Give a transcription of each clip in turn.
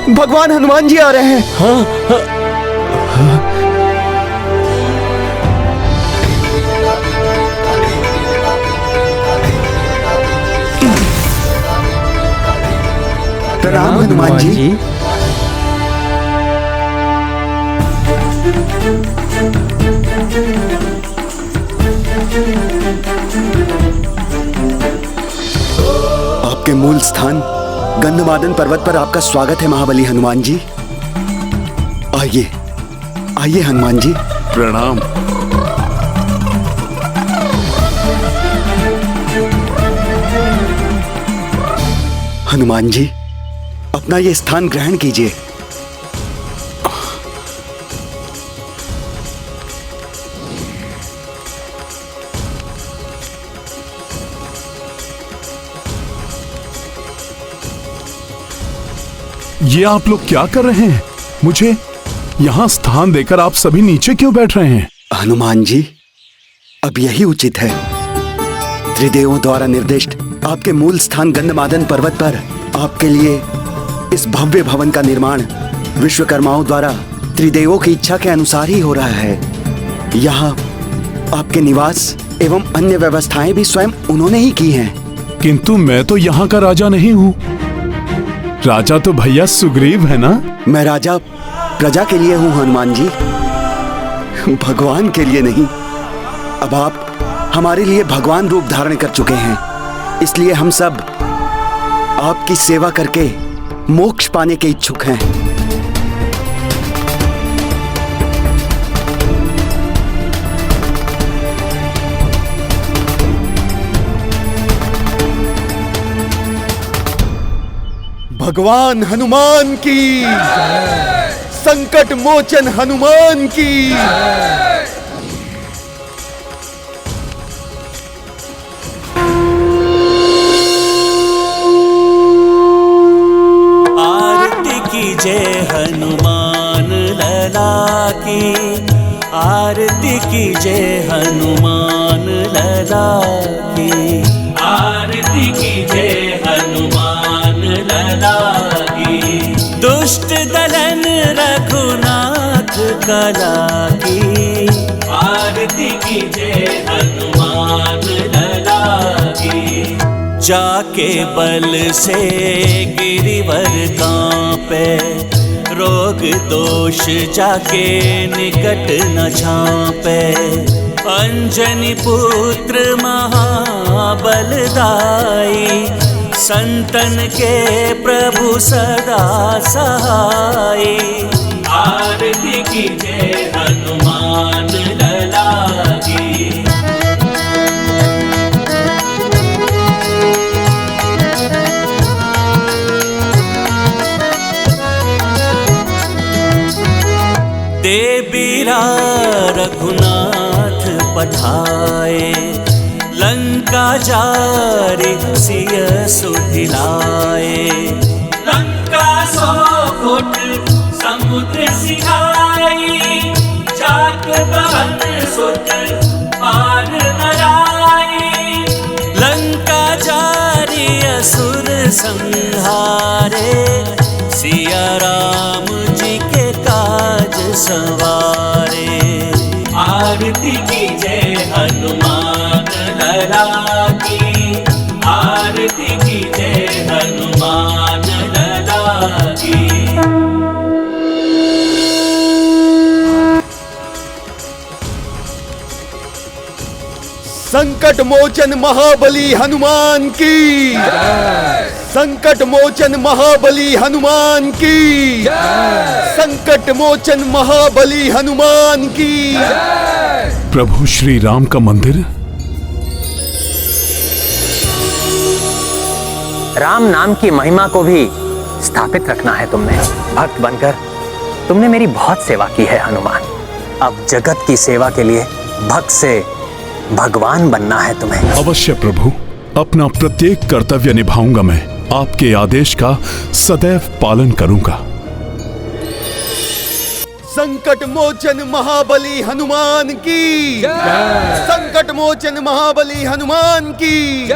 भगवान हनुमान जी आ रहे हैं। प्रणाम हनुमान जी। आपके मूल स्थान गंधमादन पर्वत पर आपका स्वागत है महाबली हनुमान जी। आइए आइए हनुमान जी। प्रणाम। हनुमान जी, अपना ये स्थान ग्रहण कीजिए। ये आप लोग क्या कर रहे हैं? मुझे यहाँ स्थान देकर आप सभी नीचे क्यों बैठ रहे हैं? हनुमान जी, अब यही उचित है। त्रिदेवों द्वारा निर्दिष्ट आपके मूल स्थान गंधमादन पर्वत पर आपके लिए इस भव्य भवन का निर्माण विश्वकर्माओं द्वारा त्रिदेवों की इच्छा के अनुसार ही हो रहा है। यहाँ आपके निवास एवं अन्य व्यवस्थाएं भी स्वयं उन्होंने ही की हैं। किंतु मैं तो यहाँ का राजा नहीं हूँ। राजा तो भैया सुग्रीव है ना? मैं राजा प्रजा के लिए हूँ हनुमान जी, भगवान के लिए नहीं। अब आप हमारे लिए भगवान रूप धारण कर चुके हैं, इसलिए हम सब आपकी सेवा करके मोक्ष पाने के इच्छुक हैं। भगवान हनुमान की, संकट मोचन हनुमान की। आरती कीजिए हनुमान लला की, आरती कीजिए हनुमान लला की, आरती कीजिए हनुमान लला की। दुष्ट दलन रघुनाथ कला की, आरती कीजिए हनुमान लला की। जाके बल से गिरिवर कांपे, रोग दोष जाके निकट न झांपे। अंजनी पुत्र महाबलदाई, संतन के प्रभु सदा सहाय। आरती कीजिए हनुमान लला की। देवीरा रघुनाथ पठाए, लंका जारी सिय सुधिलाए। लंका सौ फुट समुद्र सिहाई, जात पवन सुत पार न जाई। लंका जारी असुर संहारे, सिया राम जी के काज सवारे। आरती कीजिए हनुमान लला की, आरती कीजिए हनुमान लला की। संकट मोचन महाबली हनुमान की, संकट मोचन महाबली हनुमान की, संकट मोचन महाबली हनुमान की। प्रभु श्री राम का मंदिर। राम नाम की महिमा को भी स्थापित रखना है तुमने। भक्त बनकर तुमने मेरी बहुत सेवा की है हनुमान। अब जगत की सेवा के लिए भक्त से भगवान बनना है तुम्हें। अवश्य प्रभु, अपना प्रत्येक कर्तव्य निभाऊंगा। मैं आपके आदेश का सदैव पालन करूंगा। संकट मोचन महाबली हनुमान की, संकट मोचन महाबली हनुमान की।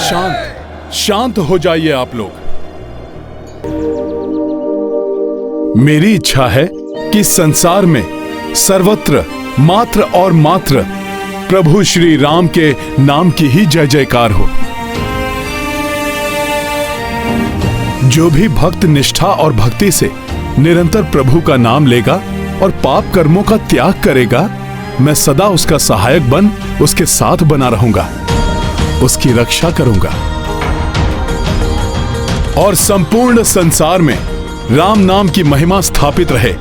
शांत शांत हो जाइए आप लोग। मेरी इच्छा है कि संसार में सर्वत्र मात्र और मात्र प्रभु श्री राम के नाम की ही जय जयकार हो। जो भी भक्त निष्ठा और भक्ति से निरंतर प्रभु का नाम लेगा और पाप कर्मों का त्याग करेगा, मैं सदा उसका सहायक बन उसके साथ बना रहूंगा, उसकी रक्षा करूंगा। और संपूर्ण संसार में राम नाम की महिमा स्थापित रहे,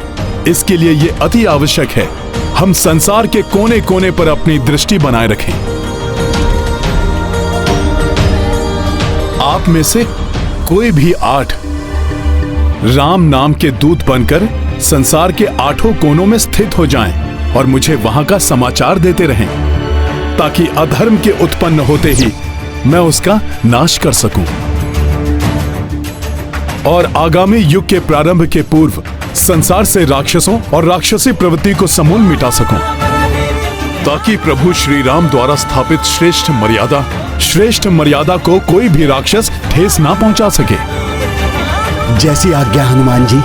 इसके लिए यह अति आवश्यक है हम संसार के कोने कोने पर अपनी दृष्टि बनाए रखें। आप में से कोई भी 8 राम नाम के दूत बनकर संसार के 8 कोनों में स्थित हो जाएं और मुझे वहां का समाचार देते रहें, ताकि अधर्म के उत्पन्न होते ही मैं उसका नाश कर सकूं और आगामी युग के प्रारंभ के पूर्व संसार से राक्षसों और राक्षसी प्रवृत्ति को समूल मिटा सकूं, ताकि प्रभु श्री राम द्वारा स्थापित श्रेष्ठ मर्यादा को कोई भी राक्षस ठेस ना पहुंचा सके। जैसी आज्ञा हनुमान जी।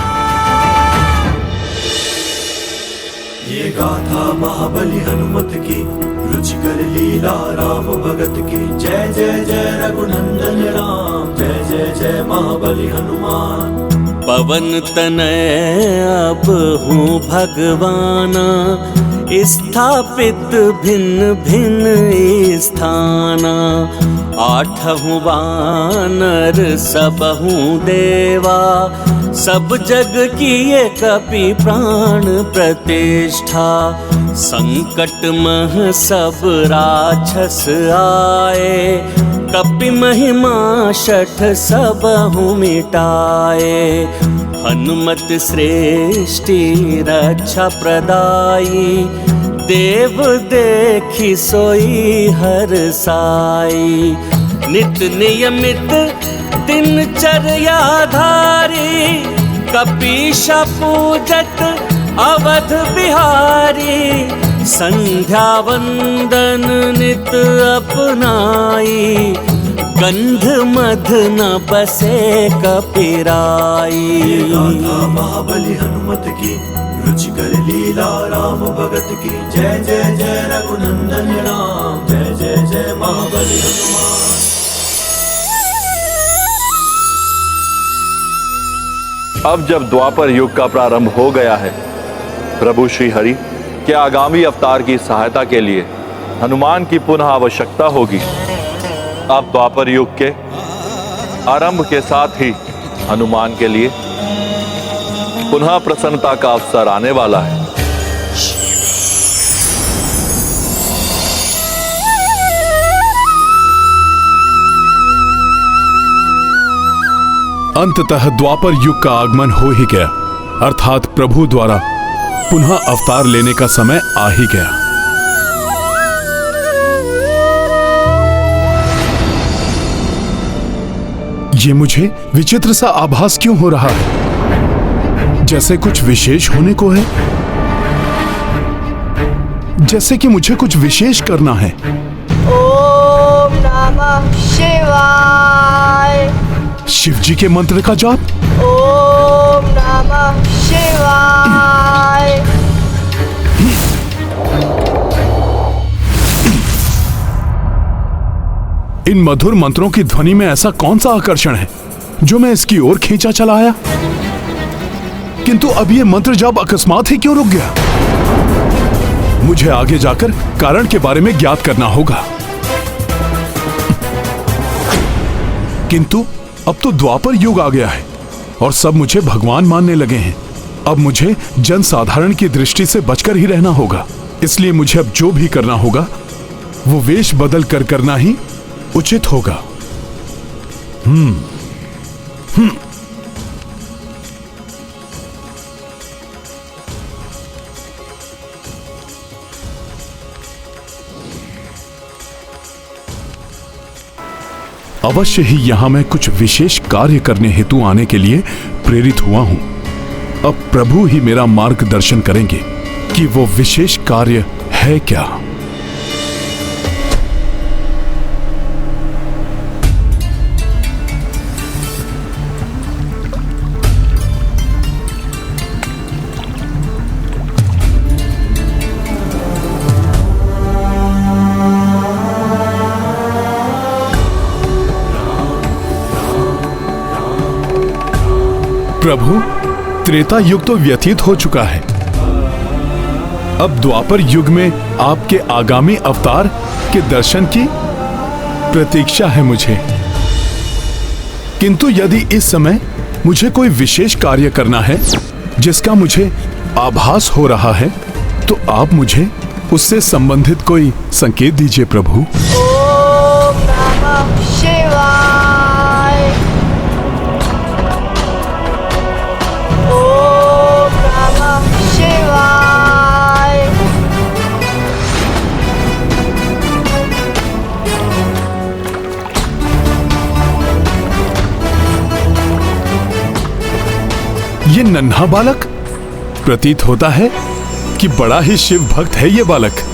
ये गाथा महाबली हनुमत की, रुचिकर लीला राम भगत की। जय जय जय रघुनंदन राम, जय जय जय महाबली हनुमान। पवन तनय अब हूँ भगवाना, स्थापित भिन्न भिन्न स्थाना। 8 वानर सबहु देवा, सब जग किए कपि प्राण प्रतिष्ठा। संकट मह सब राक्षस आए, कपि महिमा शठ सबहु मिटाए। हनुमत श्रेष्ठी रक्षा प्रदाई, देव देखी सोई हर साई। नित नियमित दिनचर्या धारी, कपीशा पूजत अवध बिहारी। संध्या वंदन नित अपनाई, गंध मध न बसे कपिराई। गाथा महाबली हनुमत की, रुचिकर लीला राम भगत की। जय जय जय रघुनंदन राम, जय जय जय महाबली हनुमान। अब जब द्वापर युग का प्रारंभ हो गया है, प्रभु श्री हरि के आगामी अवतार की सहायता के लिए हनुमान की पुनः आवश्यकता होगी। अब द्वापर युग के आरंभ के साथ ही हनुमान के लिए पुनः प्रसन्नता का अवसर आने वाला है। अंततः द्वापर युग का आगमन हो ही गया, अर्थात प्रभु द्वारा पुनः अवतार लेने का समय आ ही गया। ये मुझे विचित्र सा आभास क्यों हो रहा है? जैसे कुछ विशेष होने को है, जैसे कि मुझे कुछ विशेष करना है। ओम नमः शिवाय। शिव जी के मंत्र का जाप। ओम नमः शिवाय। इन मधुर मंत्रों की ध्वनि में ऐसा कौन सा आकर्षण है जो मैं इसकी ओर खींचा चला आया? किंतु अब यह मंत्र जाप अकस्मात ही क्यों रुक गया? मुझे आगे जाकर कारण के बारे में ज्ञात करना होगा। किंतु अब तो द्वापर युग आ गया है और सब मुझे भगवान मानने लगे हैं। अब मुझे जनसाधारण की दृष्टि से बचकर ही रहना होगा। इसलिए मुझे अब जो भी करना होगा वो वेश बदल कर करना ही उचित होगा। अवश्य ही यहां मैं कुछ विशेष कार्य करने हेतु आने के लिए प्रेरित हुआ हूं। अब प्रभु ही मेरा मार्गदर्शन करेंगे कि वो विशेष कार्य है क्या। प्रभु, त्रेता युग तो व्यतीत हो चुका है। अब द्वापर युग में आपके आगामी अवतार के दर्शन की प्रतीक्षा है मुझे। किंतु यदि इस समय मुझे कोई विशेष कार्य करना है जिसका मुझे आभास हो रहा है, तो आप मुझे उससे संबंधित कोई संकेत दीजिए प्रभु। ओम नमः शिवाय। ओम नमः शिवाय। ये नन्हा बालक प्रतीत होता है कि बड़ा ही शिव भक्त है ये बालक।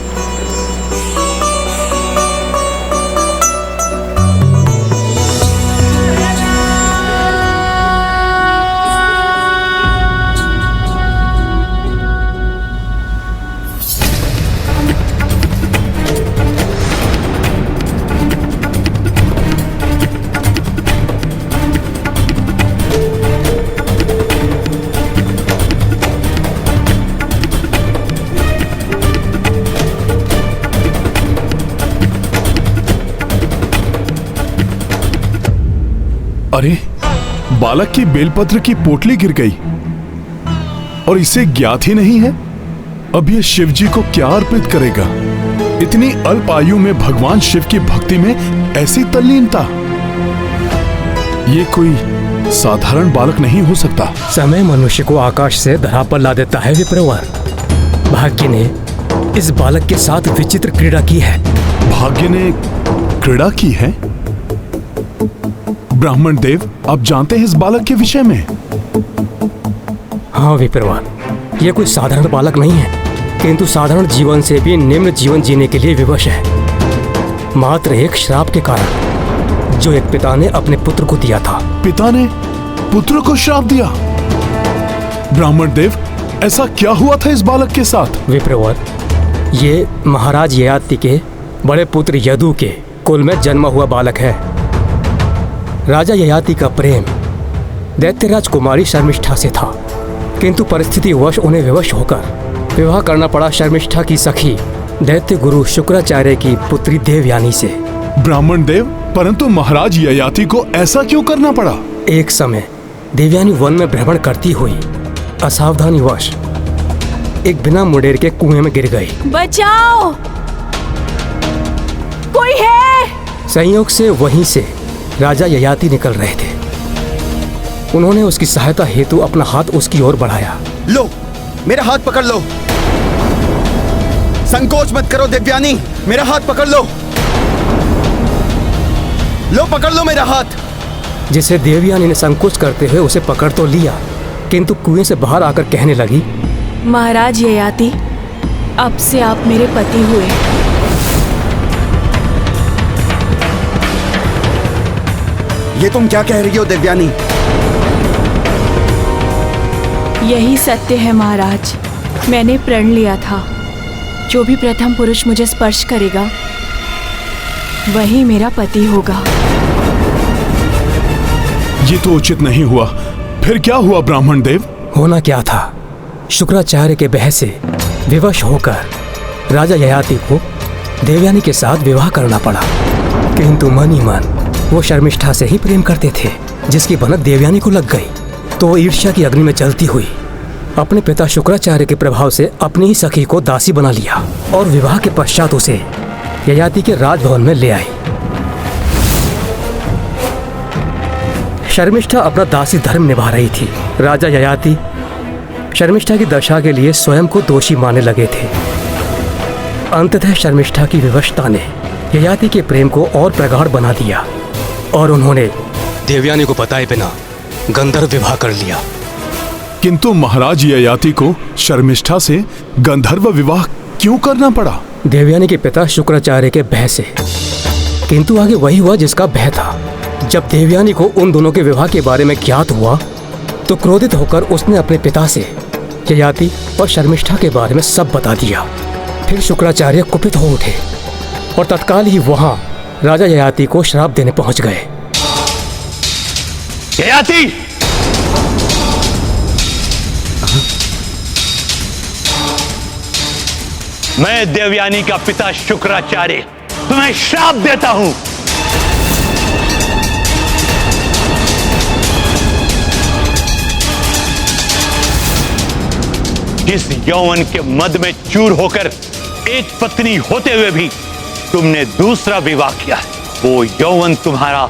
अरे, बालक की बेलपत्र की पोटली गिर गई और इसे ज्ञात ही नहीं है अब ये शिव जी को क्या अर्पित करेगा। इतनी अल्प आयु में भगवान शिव की भक्ति में ऐसी तल्लीनता, ये कोई साधारण बालक नहीं हो सकता। समय मनुष्य को आकाश से धरा पर ला देता है विप्रवर। भाग्य ने इस बालक के साथ विचित्र क्रीड़ा की है। भाग्य ने क्रीड़ा की है? ब्राह्मण देव, आप जानते हैं इस बालक के विषय में? हाँ विप्रवर, यह कोई साधारण बालक नहीं है, किंतु साधारण जीवन से भी निम्न जीवन जीने के लिए विवश है। मात्र एक श्राप के कारण जो एक पिता ने अपने पुत्र को दिया था। पिता ने पुत्र को श्राप दिया? ब्राह्मण देव, ऐसा क्या हुआ था इस बालक के साथ? विप्रवर, ये महाराज ययाति के बड़े पुत्र यदु के कुल में जन्मा हुआ बालक है। राजा ययाति का प्रेम दैत्यराज कुमारी शर्मिष्ठा से था, किंतु परिस्थिति वश उन्हें विवश होकर विवाह करना पड़ा शर्मिष्ठा की सखी दैत्य गुरु शुक्राचार्य की पुत्री देवयानी से। ब्राह्मण देव, परंतु महाराज ययाति को ऐसा क्यों करना पड़ा? एक समय देवयानी वन में भ्रमण करती हुई असावधानी वश एक बिना मुंडेर के कुएं में गिर गई। बचाओ, कोई है? संयोग से वहीं से राजा ययाति निकल रहे थे। उन्होंने उसकी सहायता हेतु अपना हाथ उसकी ओर बढ़ाया। लो, मेरा हाथ पकड़ लो। संकोच मत करो देवयानी, मेरा हाथ पकड़ लो। लो, पकड़ लो मेरा हाथ। जिसे देवयानी ने संकोच करते हुए उसे पकड़ तो लिया, किंतु कुएं से बाहर आकर कहने लगी, महाराज ययाति, अब से आप मेरे पति हुए। ये तुम क्या कह रही हो देवयानी? यही सत्य है महाराज। मैंने प्रण लिया था, जो भी प्रथम पुरुष मुझे स्पर्श करेगा वही मेरा पति होगा। ये तो उचित नहीं हुआ। फिर क्या हुआ ब्राह्मण देव? होना क्या था, शुक्राचार्य के बह से विवश होकर राजा ययाति को देवयानी के साथ विवाह करना पड़ा, किंतु मन ही मन वो शर्मिष्ठा से ही प्रेम करते थे, जिसकी भनक देवयानी को लग गई। तो वो ईर्ष्या की अग्नि में जलती हुई अपने पिता शुक्राचार्य के प्रभाव से अपनी ही सखी को दासी बना लिया और विवाह के पश्चात उसे ययाति के राजभवन में ले आई। शर्मिष्ठा अपना दासी धर्म निभा रही थी। राजा ययाति शर्मिष्ठा की दशा के लिए स्वयं को दोषी मानने लगे थे। अंततः शर्मिष्ठा की विवशता ने ययाति के प्रेम को और प्रगाढ़ बना दिया और उन्होंने देवयानी को बताए बिना गंधर्व विवाह कर लिया। किंतु महाराज ययाति को शर्मिष्ठा से गंधर्व विवाह क्यों करना पड़ा? देवयानी के पिता शुक्राचार्य के भय से, किंतु आगे वही हुआ जिसका भय था। जब देवयानी को उन दोनों के विवाह के बारे में ज्ञात हुआ तो क्रोधित होकर उसने अपने पिता से ययाति और शर्मिष्ठा के बारे में सब बता दिया। फिर शुक्राचार्य कुपित हो उठे और तत्काल ही वहां राजा ययाति को श्राप देने पहुंच गए। ययाति, मैं देवयानी का पिता शुक्राचार्य तुम्हें श्राप देता हूं। जिस यौवन के मद में चूर होकर एक पत्नी होते हुए भी तुमने दूसरा विवाह किया है, वो यौवन तुम्हारा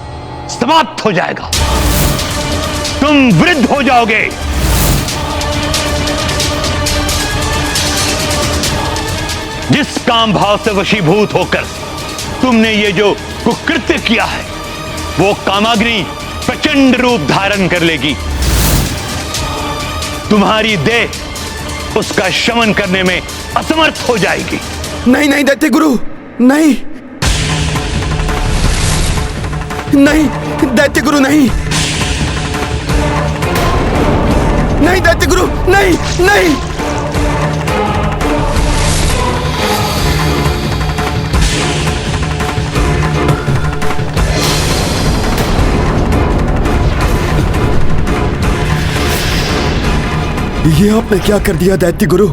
समाप्त हो जाएगा। तुम वृद्ध हो जाओगे। जिस काम भाव से वशीभूत होकर तुमने ये जो कुकृत्य किया है, वो कामाग्नि प्रचंड रूप धारण कर लेगी। तुम्हारी देह उसका शमन करने में असमर्थ हो जाएगी। नहीं नहीं दैत्य गुरु, नहीं नहीं दैत्य गुरु, नहीं नहीं दैत्य गुरु, नहीं नहीं। ये आपने क्या कर दिया दैत्य गुरु?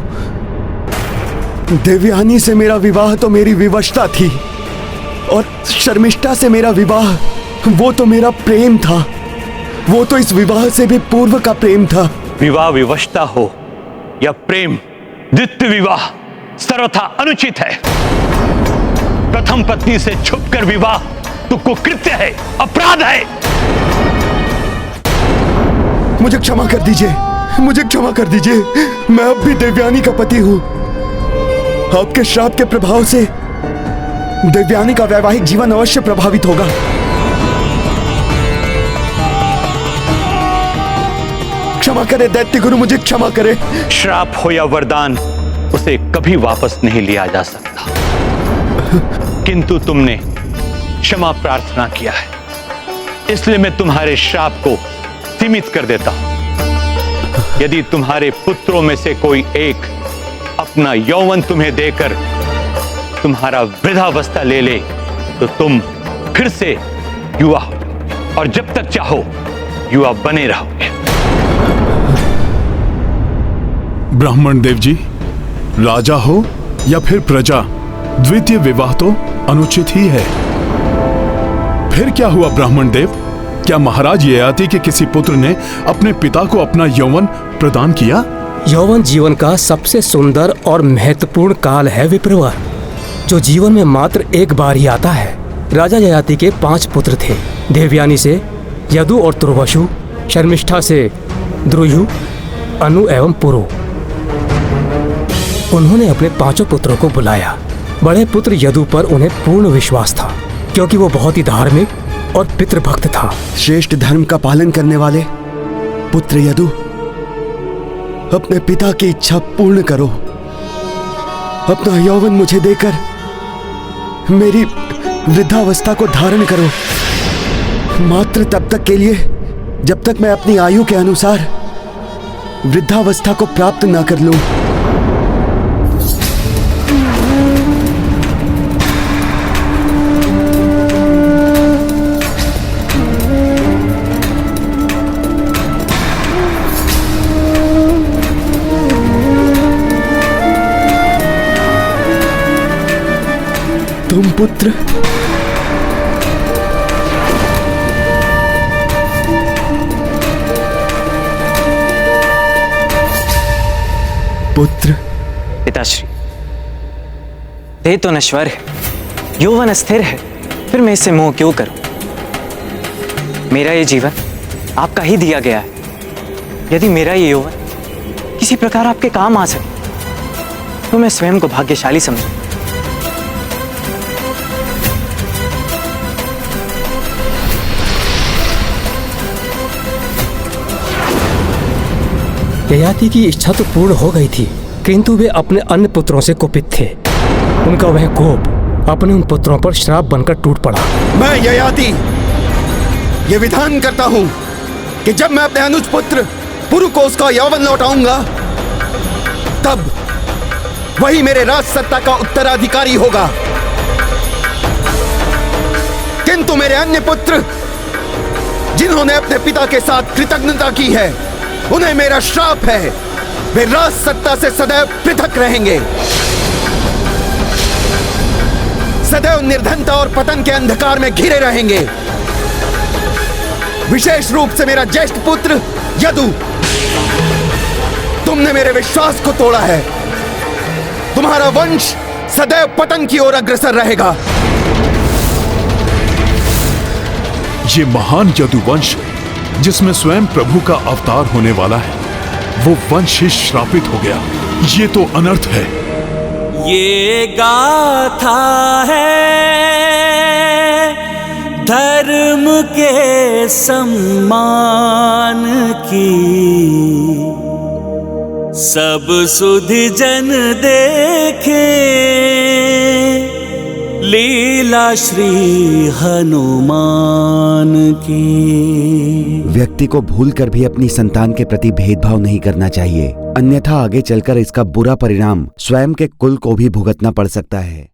देवयानी से मेरा विवाह तो मेरी विवशता थी, और शर्मिष्ठा से मेरा विवाह वो तो मेरा प्रेम था। वो तो इस विवाह से भी पूर्व का प्रेम था। विवाह विवशता हो या प्रेम, द्वितीय विवाह सर्वथा अनुचित है। प्रथम पत्नी से छुपकर विवाह तो कुकृत्य है, अपराध है। मुझे क्षमा कर दीजिए, मुझे क्षमा कर दीजिए। मैं अब भी देवयानी का पति हूं। आपके श्राप के प्रभाव से देवयानी का वैवाहिक जीवन अवश्य प्रभावित होगा। क्षमा करें दैत्य गुरु, मुझे क्षमा करें। श्राप हो या वरदान, उसे कभी वापस नहीं लिया जा सकता। किंतु तुमने क्षमा प्रार्थना किया है, इसलिए मैं तुम्हारे श्राप को सीमित कर देता हूं। यदि तुम्हारे पुत्रों में से कोई एक अपना यौवन तुम्हें देकर तुम्हारा वृद्धावस्था ले ले, तो तुम फिर से युवा हो, और जब तक चाहो युवा बने रहोगे। ब्राह्मण देव जी, राजा हो या फिर प्रजा, द्वितीय विवाह तो अनुचित ही है। फिर क्या हुआ ब्राह्मण देव? क्या महाराज ययाति के किसी पुत्र ने अपने पिता को अपना यौवन प्रदान किया? यौवन जीवन का सबसे सुंदर और महत्वपूर्ण काल है विप्रवर, जो जीवन में मात्र एक बार ही आता है। राजा ययाति के 5 पुत्र थे। देवयानी से यदु और तुर्वशु, शर्मिष्ठा से द्रुयु, अनु एवं पुरु। उन्होंने अपने 5 पुत्रों को बुलाया। बड़े पुत्र यदु पर उन्हें पूर्ण विश्वास था, क्योंकि वो बहुत ही धार्मिक और पितृभक्त था। श्रेष्ठ धर्म का पालन करने वाले पुत्र यदु, अपने पिता की इच्छा पूर्ण करो। अपना यौवन मुझे देकर मेरी वृद्धावस्था को धारण करो, मात्र तब तक के लिए जब तक मैं अपनी आयु के अनुसार वृद्धावस्था को प्राप्त न कर लूं। तुम पुत्र पिताश्री, देह तो नश्वर है, यौवन स्थिर है, फिर मैं इससे मोह क्यों करूं? मेरा ये जीवन आपका ही दिया गया है। यदि मेरा ये यौवन किसी प्रकार आपके काम आ सके, तो मैं स्वयं को भाग्यशाली समझूं। ययाति की इच्छा तो पूर्ण हो गई थी, किंतु वे अपने अन्य पुत्रों से कुपित थे। उनका वह कोप अपने उन पुत्रों पर श्राप बनकर टूट पड़ा। मैं ययाति ये विधान करता हूं कि जब मैं अपने अनुज पुत्र पुरु को उसका यौवन लौटाऊंगा, तब वही मेरे राज सत्ता का उत्तराधिकारी होगा। किंतु मेरे अन्य पुत्र जिन्होंने अपने पिता के साथ कृतज्ञता की है, उन्हें मेरा श्राप है, वे राज सत्ता से सदैव पृथक रहेंगे। सदैव निर्धनता और पतन के अंधकार में घिरे रहेंगे। विशेष रूप से मेरा ज्येष्ठ पुत्र यदु, तुमने मेरे विश्वास को तोड़ा है। तुम्हारा वंश सदैव पतन की ओर अग्रसर रहेगा। ये महान यदुवंश जिसमें स्वयं प्रभु का अवतार होने वाला है, वो वंश ही श्रापित हो गया। ये तो अनर्थ है। ये गाथा है धर्म के सम्मान की, सब सुधि जन देखे लीला श्री हनुमान की। व्यक्ति को भूलकर भी अपनी संतान के प्रति भेदभाव नहीं करना चाहिए, अन्यथा आगे चलकर इसका बुरा परिणाम स्वयं के कुल को भी भुगतना पड़ सकता है।